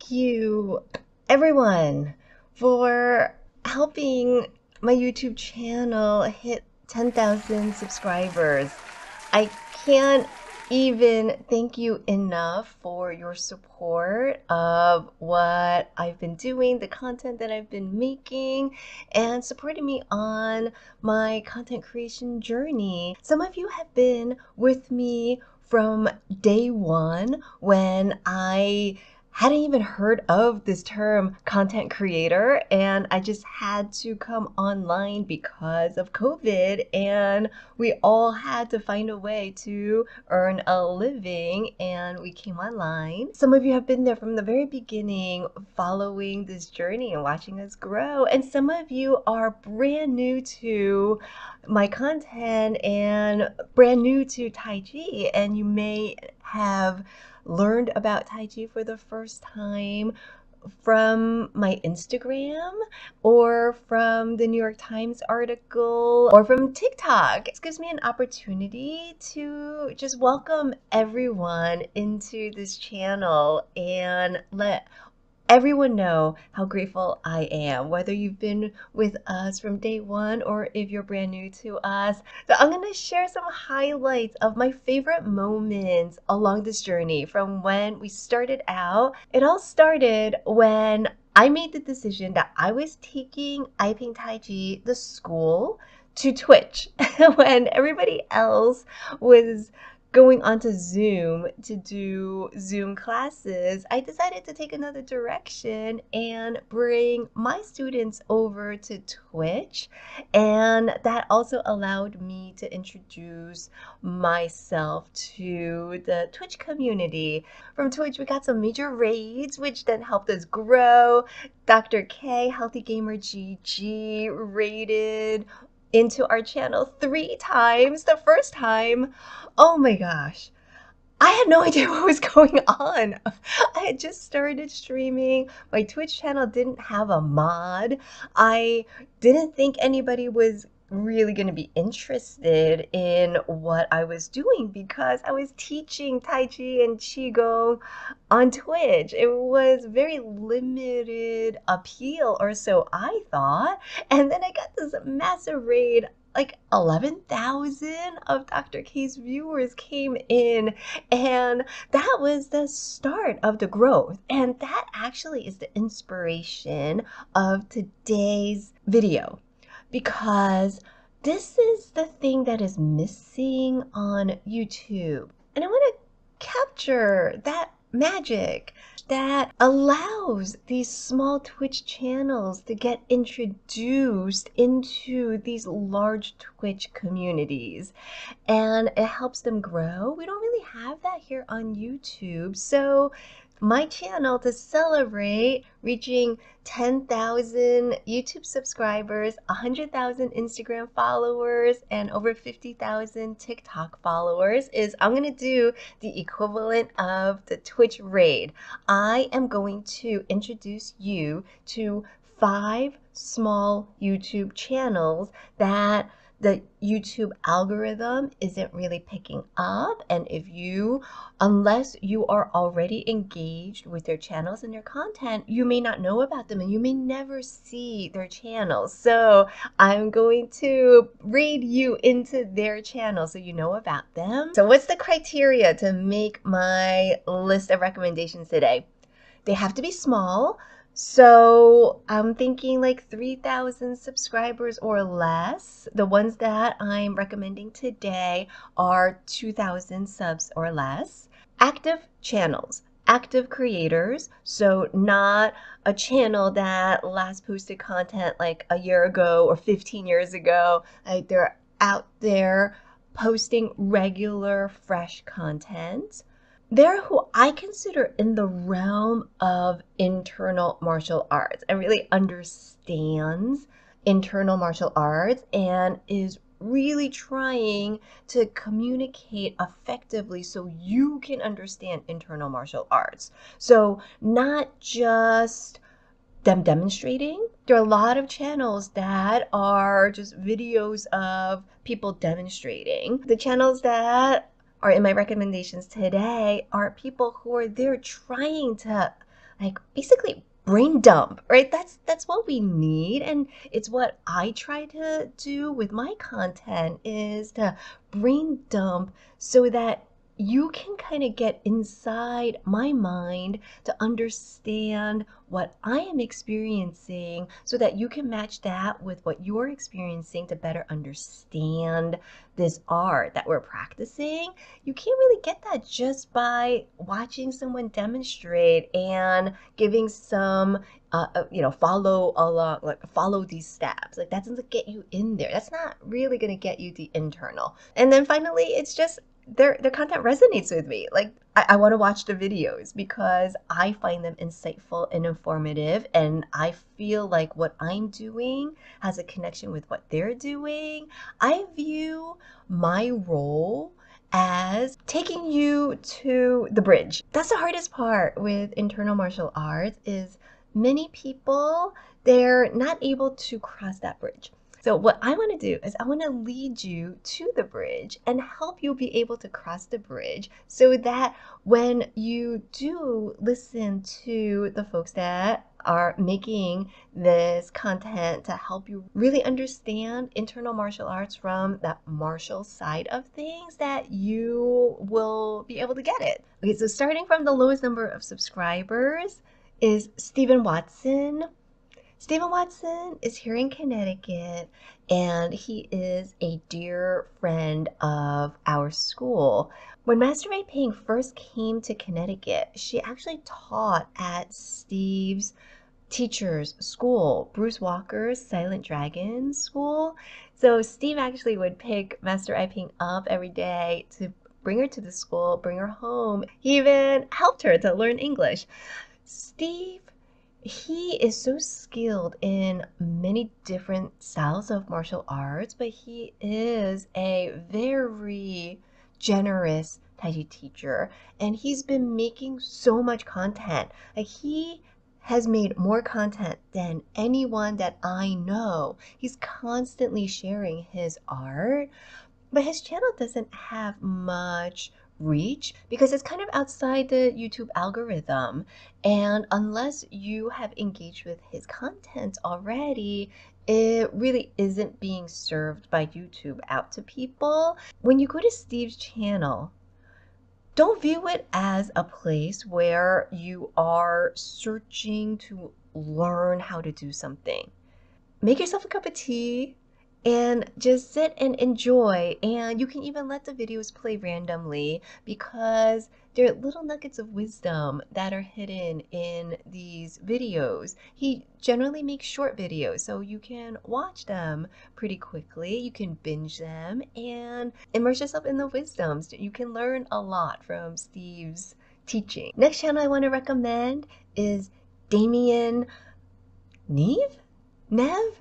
Thank you, everyone, for helping my YouTube channel hit 10,000 subscribers. I can't even thank you enough for your support of what I've been doing, the content that I've been making, and supporting me on my content creation journey. Some of you have been with me from day one when I hadn't even heard of this term content creator, and I just had to come online because of COVID, and we all had to find a way to earn a living, and we came online. Some of you have been there from the very beginning, following this journey and watching us grow, and some of you are brand new to my content and brand new to Tai Chi, and you may have learned about Tai Chi for the first time from my Instagram or from the New York Times article or from TikTok. This gives me an opportunity to just welcome everyone into this channel and let everyone know how grateful I am, whether you've been with us from day one or if you're brand new to us. So I'm going to share some highlights of my favorite moments along this journey from when we started out. It all started when I made the decision that I was taking I Paint Tai Chi, the school, to Twitch when everybody else was going onto Zoom to do Zoom classes. I decided to take another direction and bring my students over to Twitch. And that also allowed me to introduce myself to the Twitch community. From Twitch, we got some major raids, which then helped us grow. Dr. K, Healthy Gamer GG, raided into our channel 3 times. The first time, oh my gosh, I had no idea what was going on. I had just started streaming. My Twitch channel didn't have a mod. I didn't think anybody was really going to be interested in what I was doing because I was teaching Tai Chi and Qigong on Twitch. It was very limited appeal, or so I thought. And then I got this massive raid. Like 11,000 of Dr. K's viewers came in, and that was the start of the growth. And that actually is the inspiration of today's video, because this is the thing that is missing on YouTube. And I want to capture that magic that allows these small Twitch channels to get introduced into these large Twitch communities, and it helps them grow. We don't really have that here on YouTube. So my channel, to celebrate reaching 10,000 YouTube subscribers, 100,000 Instagram followers, and over 50,000 TikTok followers, is I'm going to do the equivalent of the Twitch raid. I am going to introduce you to 5 small YouTube channels that the YouTube algorithm isn't really picking up. And unless you are already engaged with their channels and their content, you may not know about them and you may never see their channels. So I'm going to read you into their channel so you know about them. So what's the criteria to make my list of recommendations today? They have to be small. So I'm thinking like 3,000 subscribers or less. The ones that I'm recommending today are 2,000 subs or less. Active channels, active creators. So not a channel that last posted content like a year ago or 15 years ago. Like, they're out there posting regular, fresh content. They're who I consider in the realm of internal martial arts and really understands internal martial arts and is really trying to communicate effectively so you can understand internal martial arts. So not just them demonstrating. There are a lot of channels that are just videos of people demonstrating. The channels that are in my recommendations today are people who are there trying to like basically brain dump, right? That's what we need, and it's what I try to do with my content, is to brain dump so that you can kind of get inside my mind to understand what I am experiencing so that you can match that with what you're experiencing to better understand this art that we're practicing. You can't really get that just by watching someone demonstrate and giving some follow along, like follow these steps. Like that doesn't get you in there. That's not really going to get you the internal. And then finally, it's just their content resonates with me. Like I want to watch the videos because I find them insightful and informative, and I feel like what I'm doing has a connection with what they're doing. I view my role as taking you to the bridge. That's the hardest part with internal martial arts, is many people, they're not able to cross that bridge. So what I want to do is I want to lead you to the bridge and help you be able to cross the bridge so that when you do listen to the folks that are making this content to help you really understand internal martial arts from that martial side of things, that you will be able to get it. Okay, so starting from the lowest number of subscribers is Stephen Watson. Stephen Watson is here in Connecticut, and he is a dear friend of our school. When Master Ray Ping first came to Connecticut, she actually taught at Steve's teacher's school, Bruce Walker's Silent Dragon school. So Steve actually would pick Master I Ping up every day to bring her to the school, bring her home. He even helped her to learn English. Steve, he is so skilled in many different styles of martial arts, but he is a very generous taichi teacher, and he's been making so much content. Like he has made more content than anyone that I know. He's constantly sharing his art, but his channel doesn't have much reach because it's kind of outside the YouTube algorithm. And unless you have engaged with his content already, it really isn't being served by YouTube out to people. When you go to Steve's channel, don't view it as a place where you are searching to learn how to do something. Make yourself a cup of tea and just sit and enjoy. And you can even let the videos play randomly because there are little nuggets of wisdom that are hidden in these videos. He generally makes short videos, so you can watch them pretty quickly. You can binge them and immerse yourself in the wisdoms. You can learn a lot from Steve's teaching. Next channel I want to recommend is Damian Neve? Nev?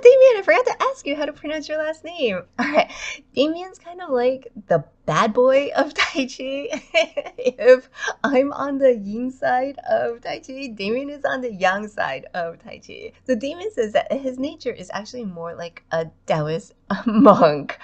Damian, I forgot to ask you how to pronounce your last name. All right. Damian's kind of like the bad boy of Tai Chi. If I'm on the yin side of Tai Chi, Damian is on the yang side of Tai Chi. So Damian says that his nature is actually more like a Taoist monk.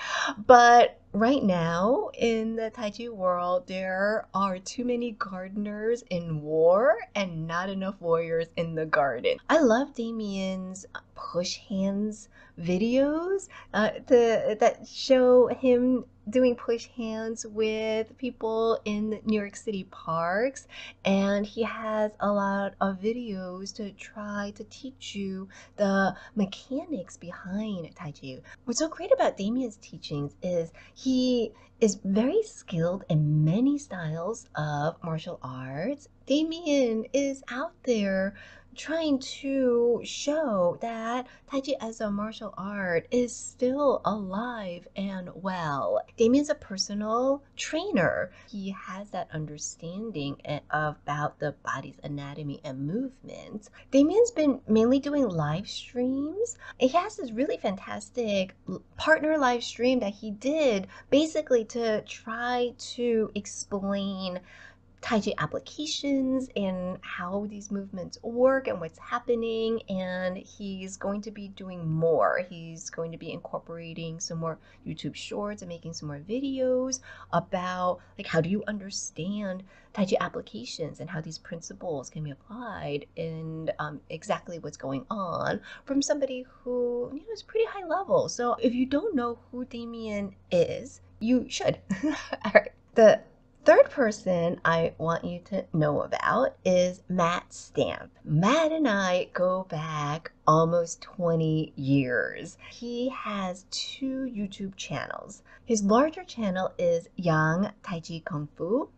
But right now in the Tai Chi world, there are too many gardeners in war and not enough warriors in the garden. I love Damian's push hands videos that show him doing push hands with people in New York City parks, and he has a lot of videos to try to teach you the mechanics behind Tai Chi. What's so great about Damian's teachings is he is very skilled in many styles of martial arts. Damian is out there trying to show that Tai Chi as a martial art is still alive and well. Damian's a personal trainer. He has that understanding about the body's anatomy and movements. Damian's been mainly doing live streams. He has this really fantastic partner live stream that he did basically to try to explain taichi applications and how these movements work and what's happening, and he's going to be doing more. He's going to be incorporating some more YouTube shorts and making some more videos about like how do you understand taichi applications and how these principles can be applied and exactly what's going on from somebody who is pretty high level. So if you don't know who Damian is, you should. All right. The third person I want you to know about is Matt Stampe. Matt and I go back almost 20 years. He has two YouTube channels. His larger channel is Yang Taichi Kung Fu,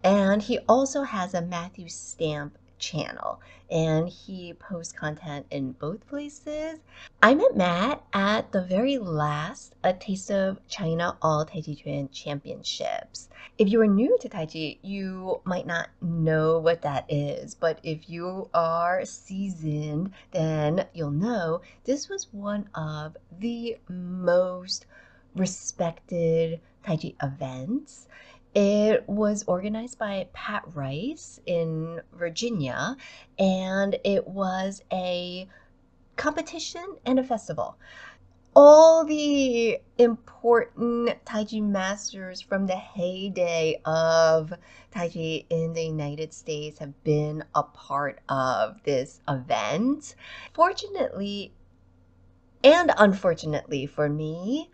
and he also has a Matthew Stampe channel, and he posts content in both places. I met Matt at the very last A Taste of China All Tai Chi Chuan Championships. If you are new to Tai Chi, you might not know what that is, but if you are seasoned, then you'll know this was one of the most respected Tai Chi events. It was organized by Pat Rice in Virginia, and it was a competition and a festival. All the important Tai Chi masters from the heyday of Tai Chi in the United States have been a part of this event. Fortunately and unfortunately for me,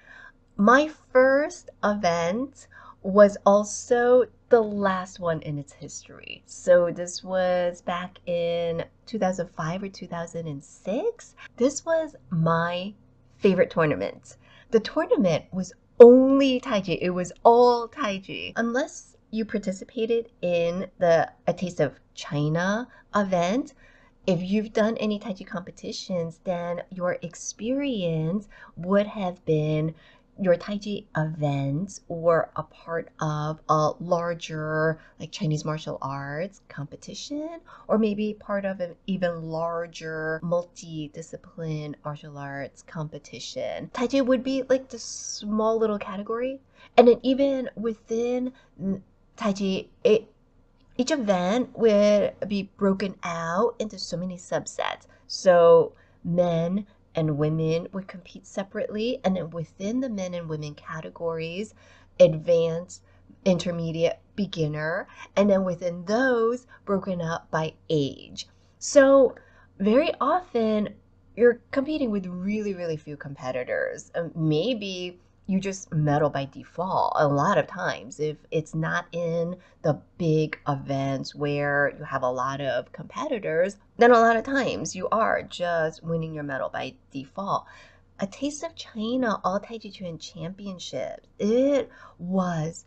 my first event was also the last one in its history. So this was back in 2005 or 2006. This was my favorite tournament. The tournament was only Taiji. It was all Taiji. Unless you participated in the A Taste of China event, if you've done any Taiji competitions, then your experience would have been your Taiji events or a part of a larger like Chinese martial arts competition, or maybe part of an even larger multi-discipline martial arts competition. Taiji would be like the small little category, and then even within Taiji, each event would be broken out into so many subsets. So men and women would compete separately, and then within the men and women categories, advanced, intermediate, beginner, and then within those, broken up by age. So very often, you're competing with really, really few competitors. Maybe you just medal by default a lot of times if it's not in the big events where you have a lot of competitors, then a lot of times you are just winning your medal by default. A Taste of China All Tai Chi Chuan Championships, it was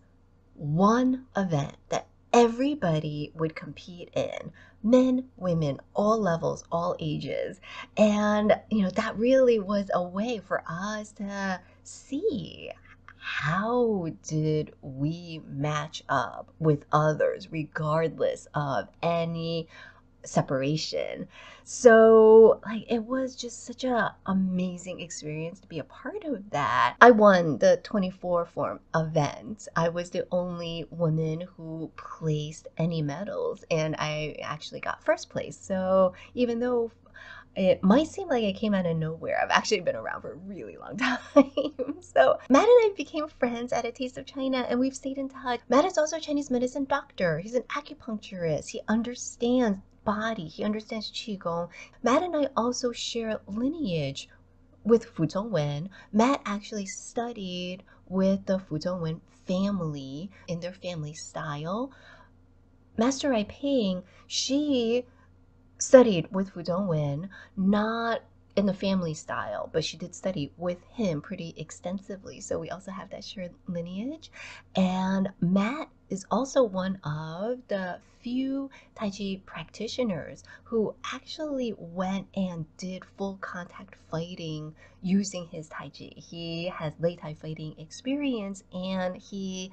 one event that everybody would compete in, men, women, all levels, all ages. And that really was a way for us to see how did we match up with others regardless of any separation. So like it was just such a amazing experience to be a part of that. I won the 24 form event. I was the only woman who placed any medals, and I actually got first place. So even though it might seem like it came out of nowhere, I've actually been around for a really long time. So Matt and I became friends at A Taste of China, and we've stayed in touch. Matt is also a Chinese medicine doctor. He's an acupuncturist. He understands body. He understands Qigong. Matt and I also share lineage with Fu Zhongwen. Matt actually studied with the Fu Zhongwen family in their family style. Master Ai Ping, she studied with Fu Dongwen, not in the family style, but she did study with him pretty extensively. So we also have that shared lineage. And Matt is also one of the few Tai Chi practitioners who actually went and did full contact fighting using his Tai Chi. He has Lei Tai fighting experience, and he,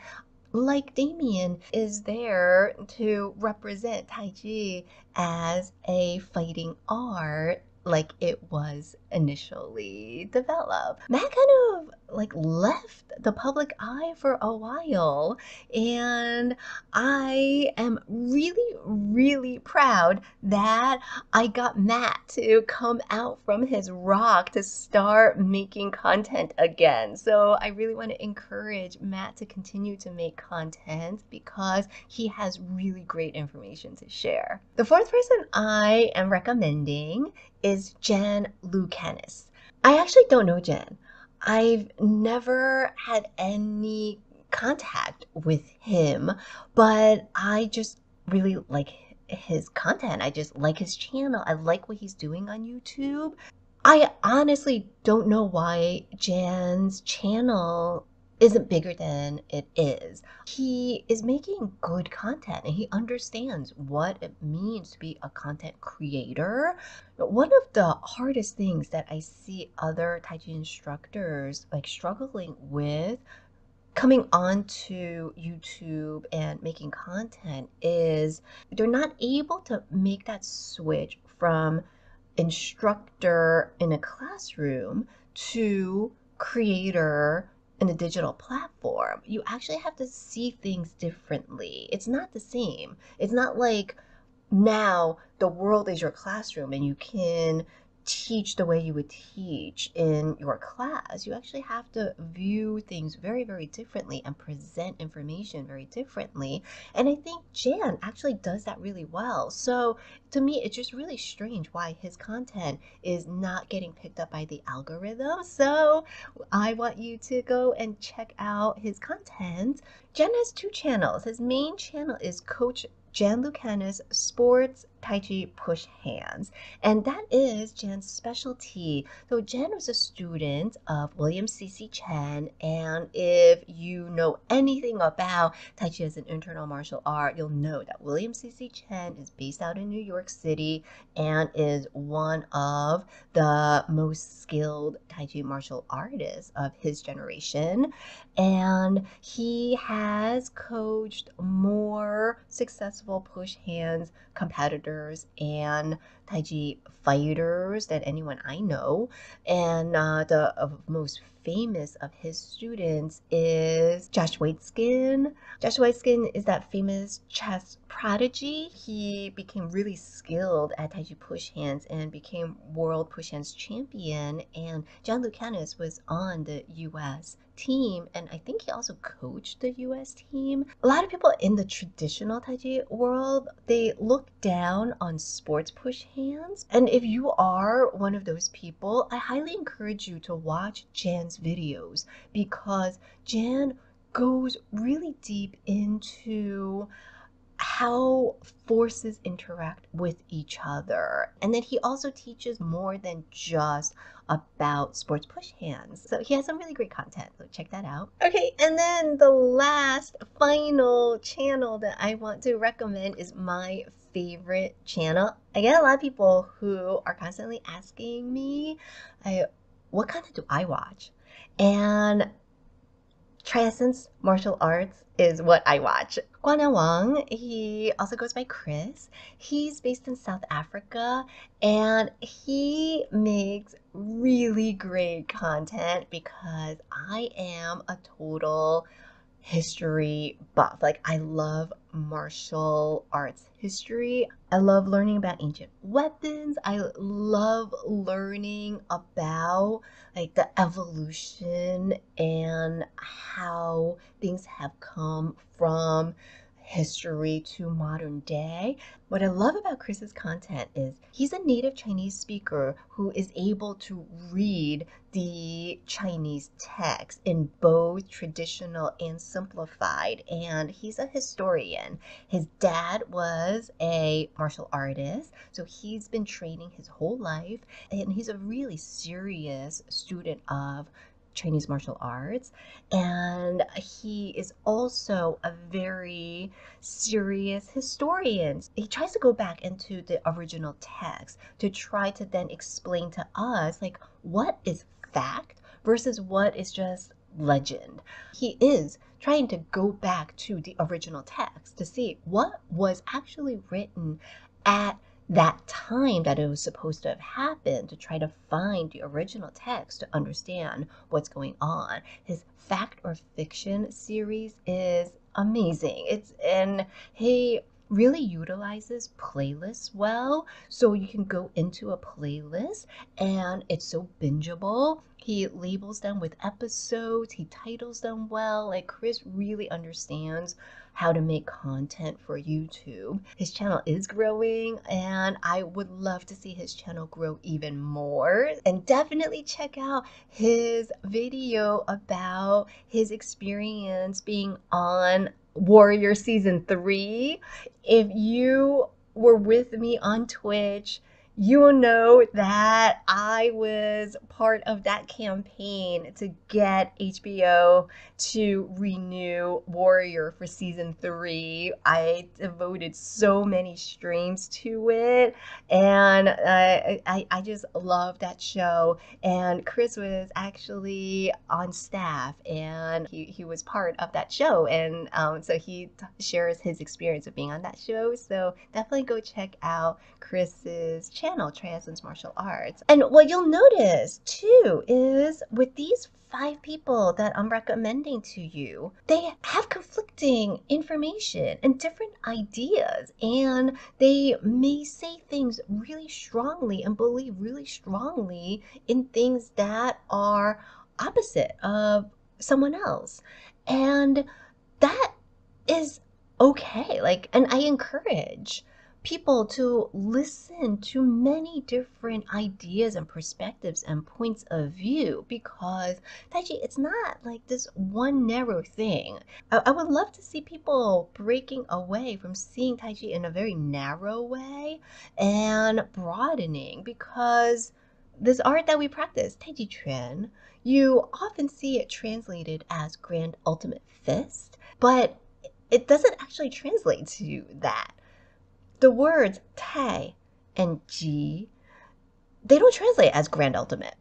like Damian, is there to represent Tai Chi as a fighting art like it was initially developed. Matt kind of like left the public eye for a while, and I am really, really proud that I got Matt to come out from his rock to start making content again. So I really want to encourage Matt to continue to make content because he has really great information to share. The fourth person I am recommending is Jen Lucanus. I actually don't know Jen. I've never had any contact with him, but I just really like his content. I just like his channel. I like what he's doing on YouTube. I honestly don't know why Jan's channel isn't bigger than it is. He is making good content and he understands what it means to be a content creator. One of the hardest things that I see other Tai Chi instructors like struggling with coming onto YouTube and making content is they're not able to make that switch from instructor in a classroom to creator in a digital platform. You actually have to see things differently. It's not the same. It's not like now the world is your classroom and you can teach the way you would teach in your class. You actually have to view things very, very differently and present information very differently. And I think Jan actually does that really well. So to me, it's just really strange why his content is not getting picked up by the algorithm. So I want you to go and check out his content. Jan has two channels. His main channel is Coach Jan Lucanus Sports Tai Chi Push Hands, and that is Jan's specialty. So Jan was a student of William C.C. Chen, and if you know anything about Tai Chi as an internal martial art, you'll know that William C.C. Chen is based out in New York City and is one of the most skilled Tai Chi martial artists of his generation. And he has coached more successful push hands competitors and Tai Chi fighters than anyone I know. And the most famous of his students is Josh Waitzkin. Josh Waitzkin is that famous chess prodigy. He became really skilled at Tai Chi push hands and became world push hands champion. And John Lucanus was on the U.S. team, and I think he also coached the US team. A lot of people in the traditional Tai Chi world, they look down on sports push hands. And if you are one of those people, I highly encourage you to watch Jan's videos because Jan goes really deep into how forces interact with each other. And then he also teaches more than just about sports push hands. So he has some really great content, so check that out. Okay, and then the last final channel that I want to recommend is my favorite channel. I get a lot of people who are constantly asking me, what content do I watch? And TriEssence Martial Arts is what I watch. Guan Wang, he also goes by Chris. He's based in South Africa and he makes really great content because I am a total history buff. Like I love martial arts history. I love learning about ancient weapons. I love learning about like the evolution and how things have come from history to modern day. What I love about Chris's content is he's a native Chinese speaker who is able to read the Chinese text in both traditional and simplified, and he's a historian. His dad was a martial artist, so he's been training his whole life, and he's a really serious student of Chinese martial arts, and he is also a very serious historian. He tries to go back into the original text to try to then explain to us like what is fact versus what is just legend. He is trying to go back to the original text to see what was actually written at that time that it was supposed to have happened to try to find the original text to understand what's going on. His Fact or Fiction series is amazing. And he really utilizes playlists well. So you can go into a playlist and it's so bingeable. He labels them with episodes, he titles them well. Like Chris really understands how to make content for YouTube. His channel is growing and I would love to see his channel grow even more. And definitely check out his video about his experience being on Warrior Season 3. If you were with me on Twitch, you will know that I was part of that campaign to get HBO to renew Warrior for Season 3. I devoted so many streams to it, and I just love that show. And Chris was actually on staff, and he was part of that show, and so he shares his experience of being on that show. So definitely go check out Chris's channel, TriEssence Martial Arts. And what you'll notice too is with these 5 people that I'm recommending to you, they have conflicting information and different ideas, and they may say things really strongly and believe really strongly in things that are opposite of someone else. And that is okay. Like, and I encourage people to listen to many different ideas and perspectives and points of view, because taichi, it's not like this one narrow thing. I would love to see people breaking away from seeing taichi in a very narrow way and broadening, because this art that we practice, taichi chuan, you often see it translated as Grand Ultimate Fist, but it doesn't actually translate to that. The words tai and ji, they don't translate as Grand Ultimate.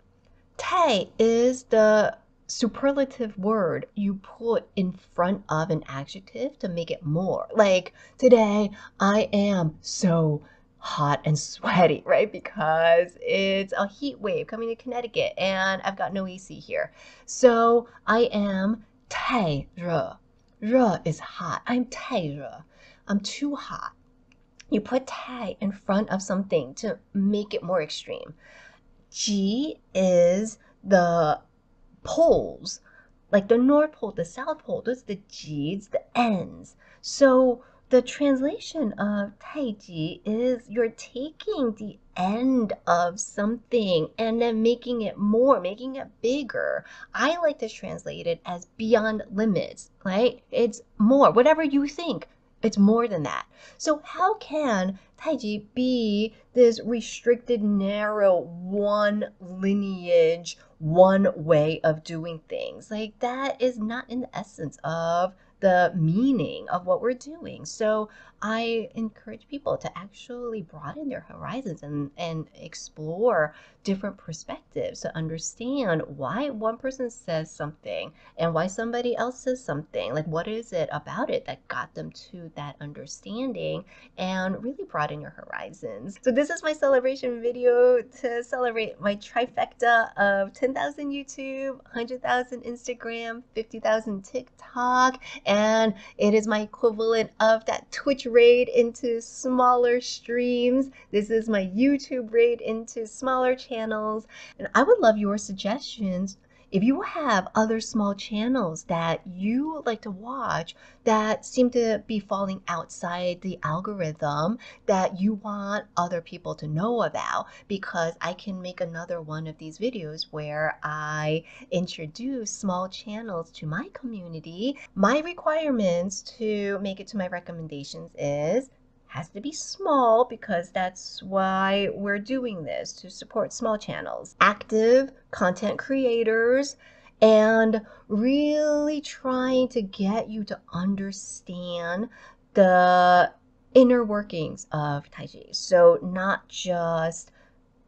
Tai is the superlative word you put in front of an adjective to make it more. Like, today I am so hot and sweaty, right? Because it's a heat wave coming to Connecticut and I've got no AC here. So I am 太热. Re is hot. I'm 太热. I'm too hot. You put 太 in front of something to make it more extreme. Ji is the poles, like the North Pole, the South Pole, those are the Ji's, the ends. So the translation of taichi is you're taking the end of something and then making it more, making it bigger. I like to translate it as beyond limits, right? It's more, whatever you think. It's more than that. So how can taichi be this restricted, narrow, one lineage, one way of doing things? Like, that is not in the essence of the meaning of what we're doing. So I encourage people to actually broaden their horizons and explore different perspectives to understand why one person says something and why somebody else says something. Like, what is it about it that got them to that understanding, and really broaden your horizons. So this is my celebration video to celebrate my trifecta of 10,000 YouTube, 100,000 Instagram, 50,000 TikTok, and it is my equivalent of that Twitch raid into smaller streams. This is my YouTube raid into smaller channels, and I would love your suggestions. If you have other small channels that you like to watch that seem to be falling outside the algorithm that you want other people to know about, because I can make another one of these videos where I introduce small channels to my community. My requirements to make it to my recommendations has to be small, because that's why we're doing this, to support small channels, active content creators, and really trying to get you to understand the inner workings of taichi. So not just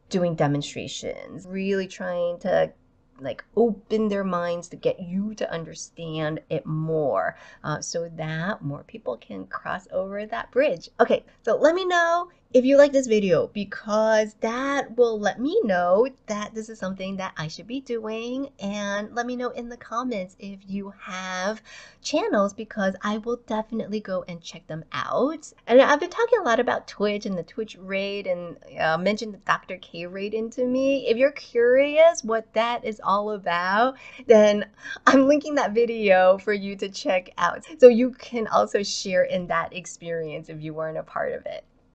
doing demonstrations, really trying to like open their minds to get you to understand it more, so that more people can cross over that bridge. Okay, so let me know if you like this video, because that will let me know that this is something that I should be doing, and let me know in the comments if you have channels, because I will definitely go and check them out. And I've been talking a lot about Twitch and the Twitch raid, and mentioned the Dr. K raid into me. If you're curious what that is all about, then I'm linking that video for you to check out, so you can also share in that experience if you weren't a part of it.